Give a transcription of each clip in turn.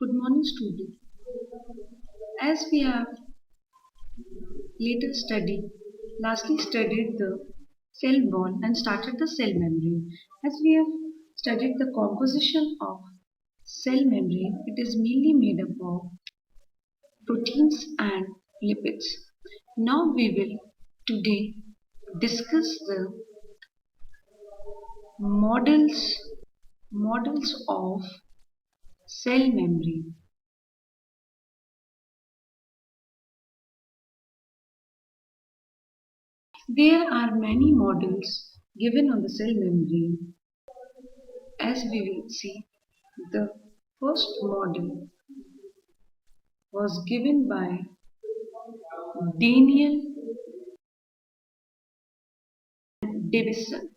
Good morning, student. As we have later studied, lastly studied the cell wall and started the cell membrane. As we have studied the composition of cell membrane, it is mainly made up of proteins and lipids. Now we will today discuss the models models of cell membrane. There are many models given on the cell membrane. As we will see, the first model was given by Daniel Davison.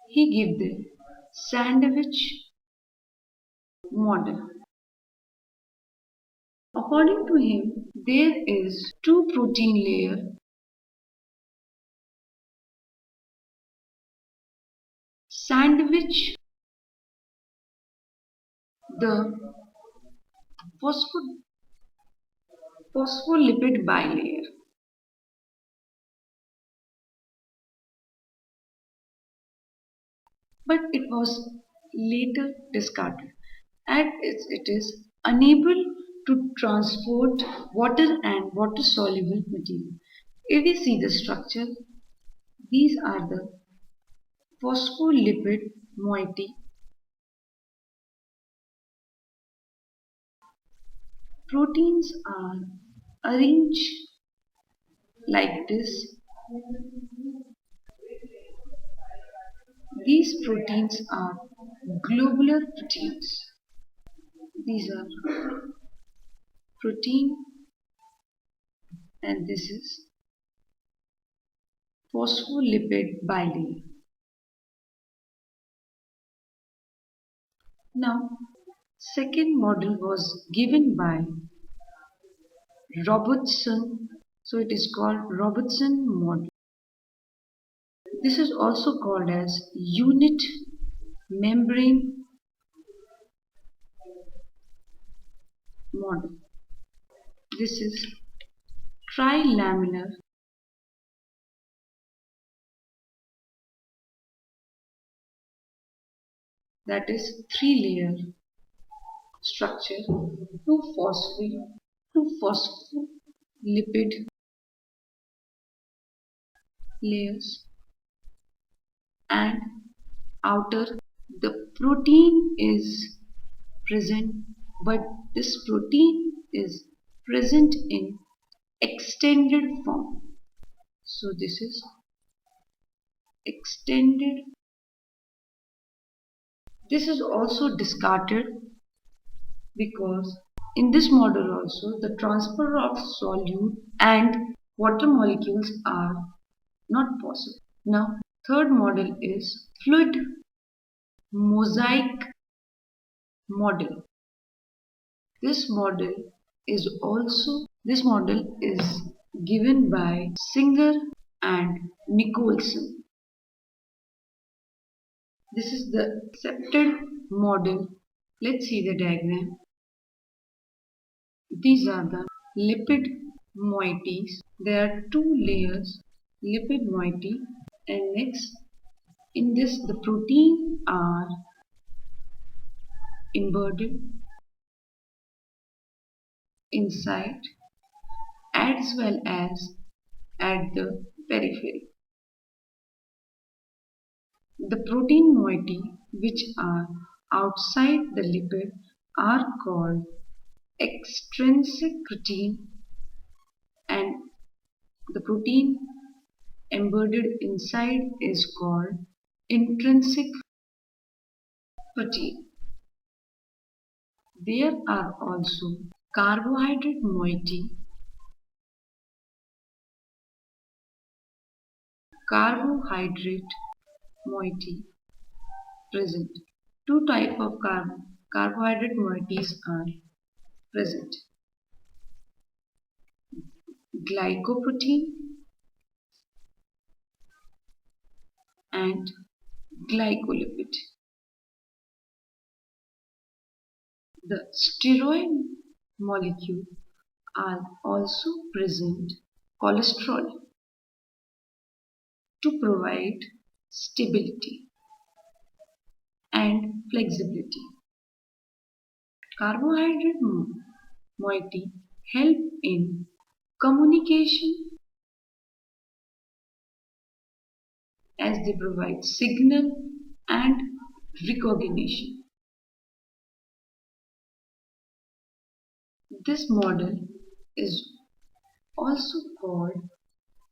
He gave the sandwich model. According to him, there is two protein layer sandwich the phosphor- phospholipid bilayer. But it was later discarded as it is unable to transport water and water soluble material. If we see the structure, these are the phospholipid moiety. Proteins are arranged like this. These proteins are globular proteins. These are protein and this is phospholipid bilayer. Now, second model was given by Robertson. So it is called Robertson model. This is also called as unit membrane model. This is trilaminar, that is three-layer structure, two phospholipid layers, and outer the protein is present, but this protein is present in extended form. So this is extended. This is also discarded because in this model also the transfer of solute and water molecules are not possible. Now third model is fluid mosaic model. This model is given by Singer and Nicholson. This is the accepted model. Let's see the diagram. These are the lipid moieties. There are two layers lipid moiety, and next in this the protein are embedded inside as well as at the periphery. The protein moiety which are outside the lipid are called extrinsic protein, and the protein embedded inside is called intrinsic protein. There are also carbohydrate moiety present. Two types of carbohydrate moieties are present: glycoprotein and glycolipid. The steroid molecule are also present cholesterol to provide stability and flexibility. Carbohydrate moiety help in communication as they provide signal and recognition. This model is also called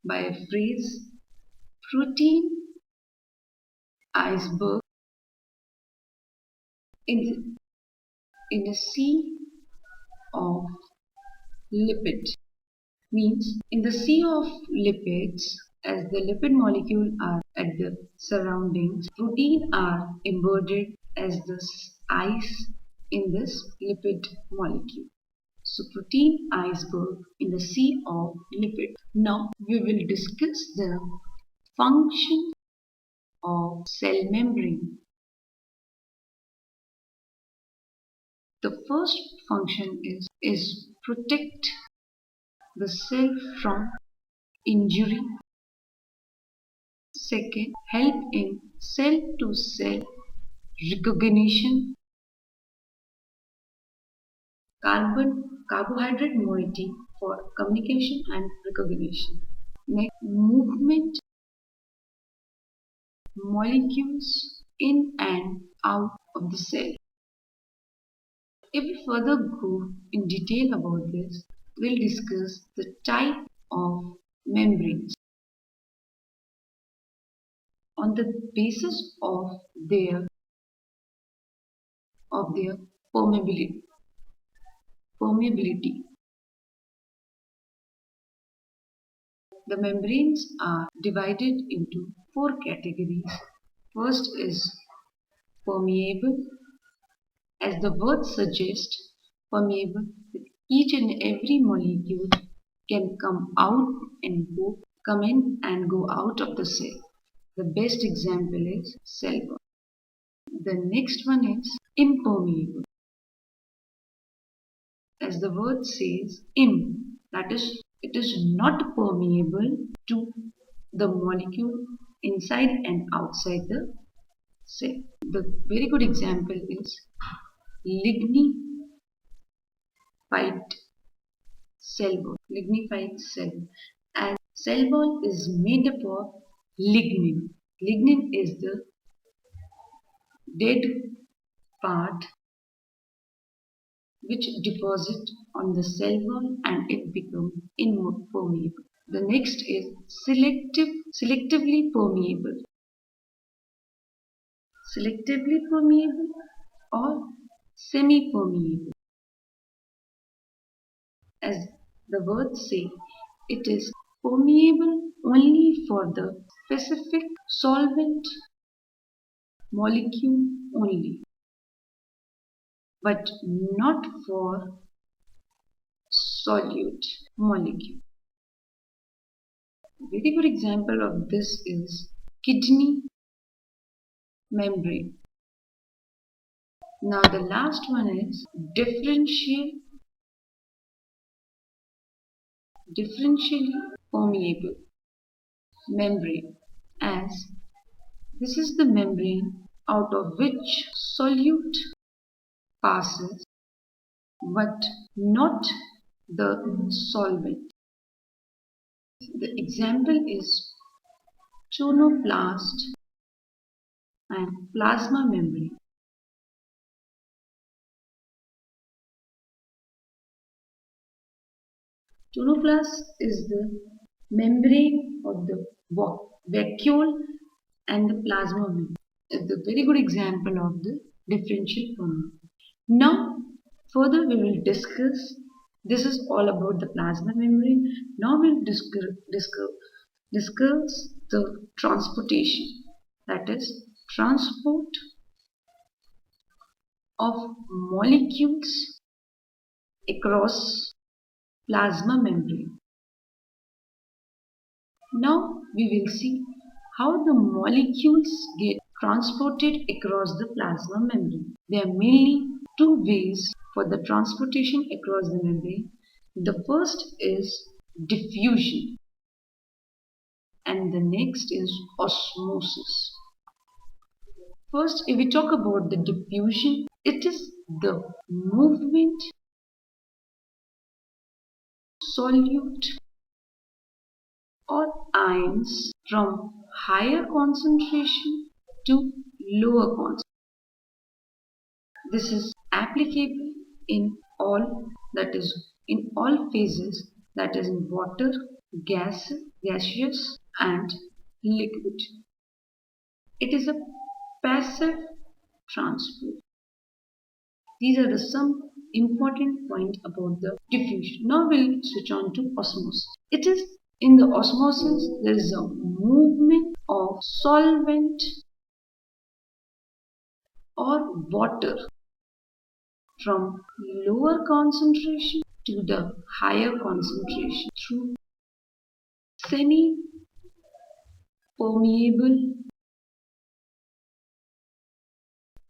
by a phrase protein iceberg in, in a sea of lipid. Means in the sea of lipids, as the lipid molecule are at the surroundings, protein are embedded as the ice in this lipid molecule. So protein iceberg in the sea of lipid. Now we will discuss the function of cell membrane. The first function is protect the cell from injury. Second, help in cell-to-cell recognition, carbohydrate moiety for communication and recognition. Next, movement molecules in and out of the cell. If we further go in detail about this, we'll discuss the type of membranes on the basis of their permeability. Permeability. The membranes are divided into four categories. First is permeable, as the word suggests, permeable with each and every molecule can come in and go out of the cell. The best example is cell wall. The next one is impermeable, as the word says, that is, it is not permeable to the molecule inside and outside the cell. The very good example is lignified cell wall. Lignified cell. As cell wall is made up of lignin. Lignin is the dead part which deposit on the cell wall and it becomes impermeable. The next is selectively permeable. Selectively permeable or semi-permeable. As the words say, it is permeable only for the specific solvent molecule only, but not for solute molecule. A very good example of this is kidney membrane. Now the last one is differentially permeable membrane, as this is the membrane out of which solute passes but not the solvent. The example is tonoplast and plasma membrane. Tonoplast is the membrane of the vacuole and the plasma membrane. It's a very good example of the differential permeability. Now, further we will discuss. This is all about the plasma membrane. Now we'll discuss the transportation, that is, transport of molecules across plasma membrane. Now we will see how the molecules get transported across the plasma membrane. There are mainly two ways for the transportation across the membrane. The first is diffusion and the next is osmosis. First, if we talk about the diffusion, it is the movement solute or ions from higher concentration to lower concentration. This is applicable in all that is in all phases, that is in water, gas, gaseous and liquid. It is a passive transport. These are the some important points about the diffusion. Now we'll switch on to osmosis. It is in the osmosis there is a movement of solvent or water from lower concentration to the higher concentration through semi permeable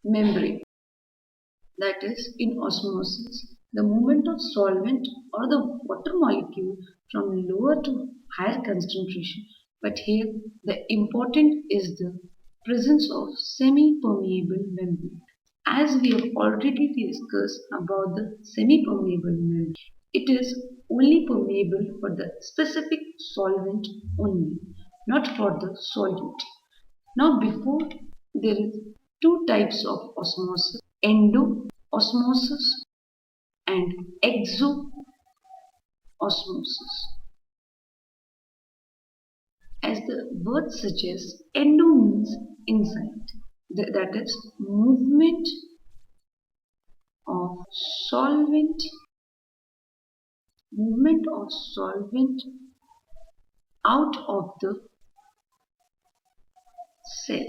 membrane. That is in osmosis the movement of solvent or the water molecule from lower to higher concentration, but here the important is the presence of semi permeable membrane. As we have already discussed about the semi permeable membrane, it is only permeable for the specific solvent only, not for the solute. Now before, there is two types of osmosis: endo osmosis and exo osmosis. As the word suggests, endo means inside. That is movement of solvent, movement of solvent out of the cell.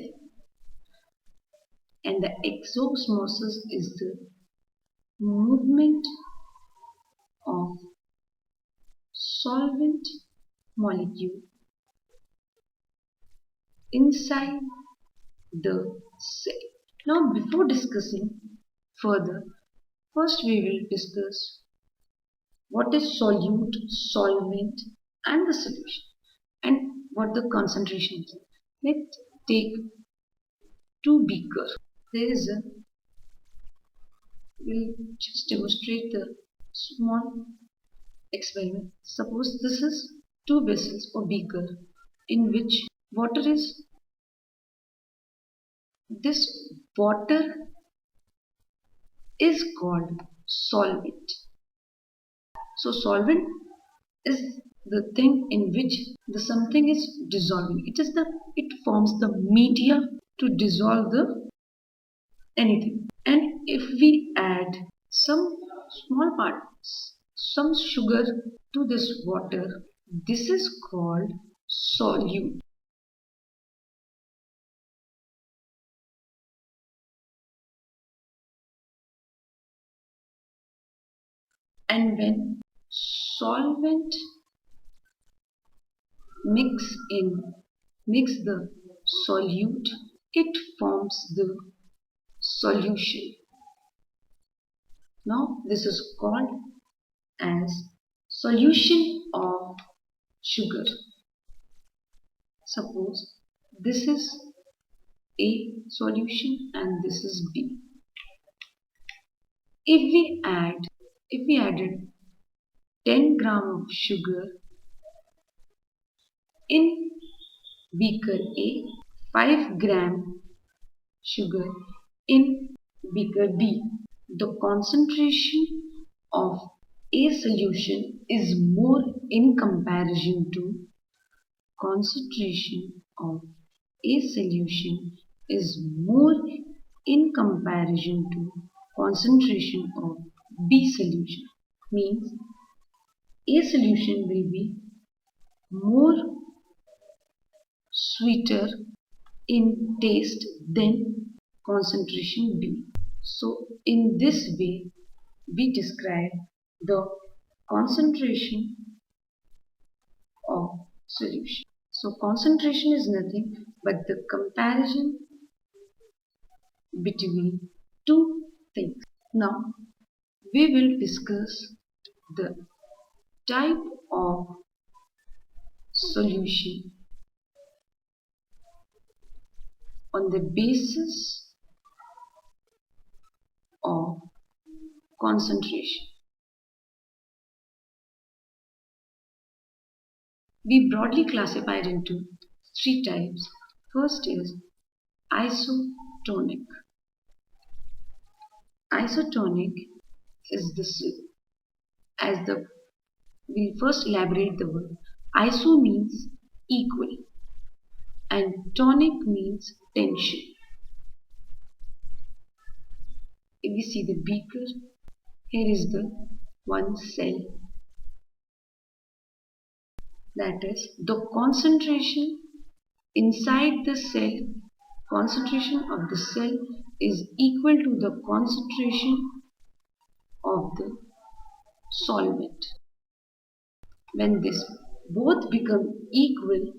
And the exosmosis is the movement of solvent molecule inside the cell. Now before discussing further, first we will discuss what is solute, solvent and the solution and what the concentration is. Let's take two beakers. There is a, we'll just demonstrate the small experiment. Suppose this is two vessels or beaker in which water is, this water is called solvent. So solvent is the thing in which the something is dissolving. It forms the media to dissolve the anything. And if we add some small parts, some sugar to this water, this is called solute. And when solvent mix in mix the solute, it forms the solution. Now this is called as solution of sugar. Suppose this is A solution and this is B. If we added 10 gram of sugar in beaker A, 5 gram sugar in beaker B, the concentration of A solution is more in comparison to concentration of A solution is more in comparison to concentration of B solution. Means A solution will be more sweeter in taste than concentration B. So in this way we describe the concentration of solution. So concentration is nothing but the comparison between two things. Now we will discuss the type of solution on the basis of concentration. We broadly classified into three types. First is isotonic. Isotonic is as the we first elaborate the word. Iso means equal and tonic means tension. If we see the beaker, here is the one cell, that is the concentration inside the cell, concentration of the cell is equal to the concentration of the solvent. When this both become equal,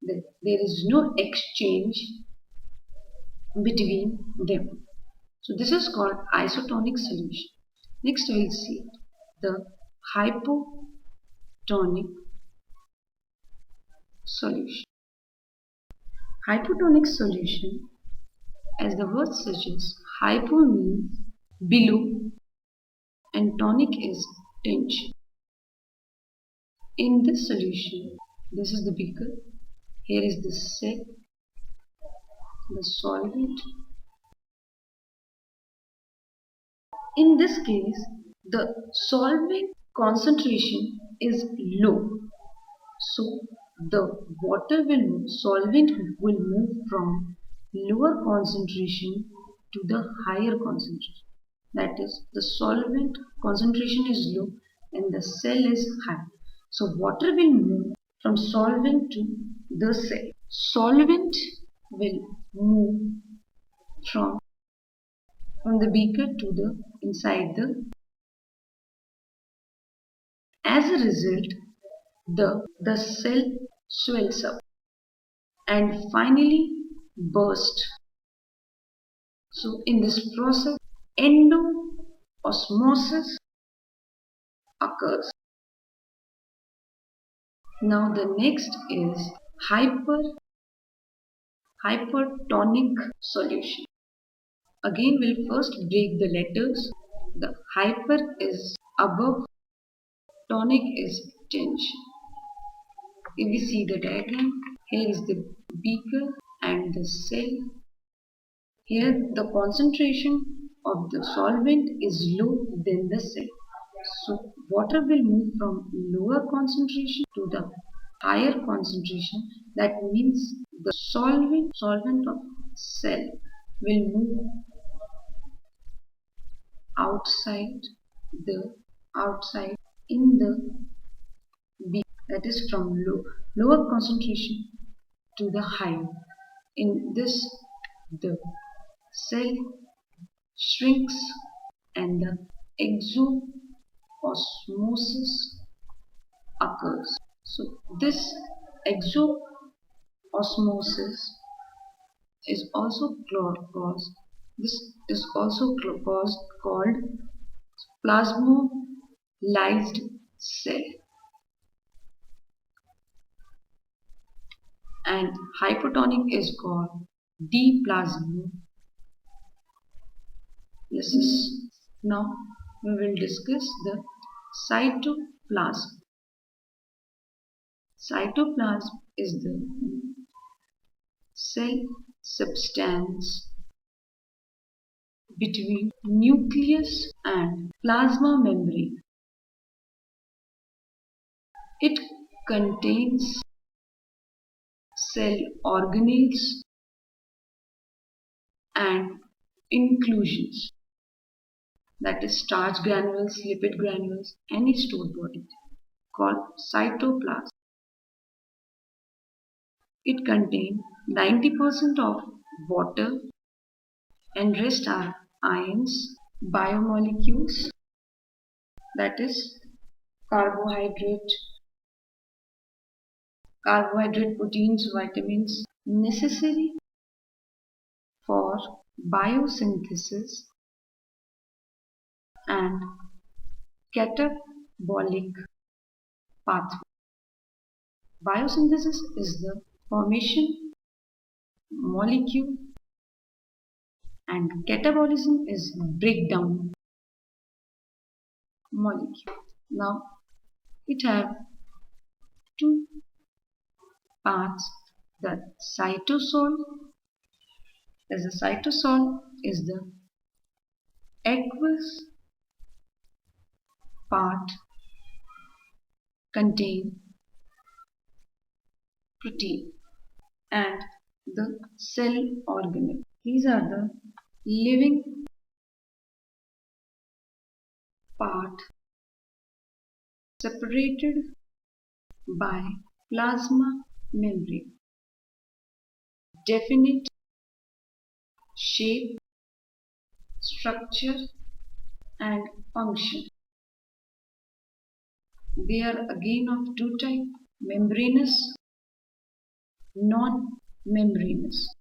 then there is no exchange between them. So this is called isotonic solution. Next we will see the hypotonic solution. Hypotonic solution, as the word suggests, hypo means below and tonic is tension. In this solution, this is the beaker, here is the cell, the solvent. In this case, the solvent concentration is low. So the solvent will move from lower concentration to the higher concentration. That is, the solvent concentration is low and the cell is high. So water will move from solvent to the cell. Solvent will move from the beaker to the inside the. As a result, the cell swells up and finally burst. So in this process, endoosmosis occurs. Now the next is hypertonic solution. Again we'll first break the letters. The hyper is above, tonic is tension. If we see the diagram, here is the beaker and the cell. Here the concentration of the solvent is low than the cell. So water will move from lower concentration to the higher concentration. That means the solvent of cell will move outside outside in the beaker. That is from lower concentration to the higher. In this, the cell shrinks and the exoosmosis occurs. So this exoosmosis is also called plasmolysed cell, and hypotonic is called deplasmolysis. Now we will discuss the cytoplasm. Cytoplasm is the cell substance between nucleus and plasma membrane. It contains cell organelles and inclusions, that is starch granules, lipid granules, any stored body, called cytoplasm. It contains 90% of water and rest are ions, biomolecules, that is carbohydrate, proteins, vitamins necessary for biosynthesis and catabolic pathway. Biosynthesis is the formation molecule and catabolism is breakdown molecule. Now it have two parts. The cytosol is the aqueous part contain protein and the cell organelle. These are the living part separated by plasma membrane. Definite shape, structure and function. They are again of two types, membranous, non-membranous.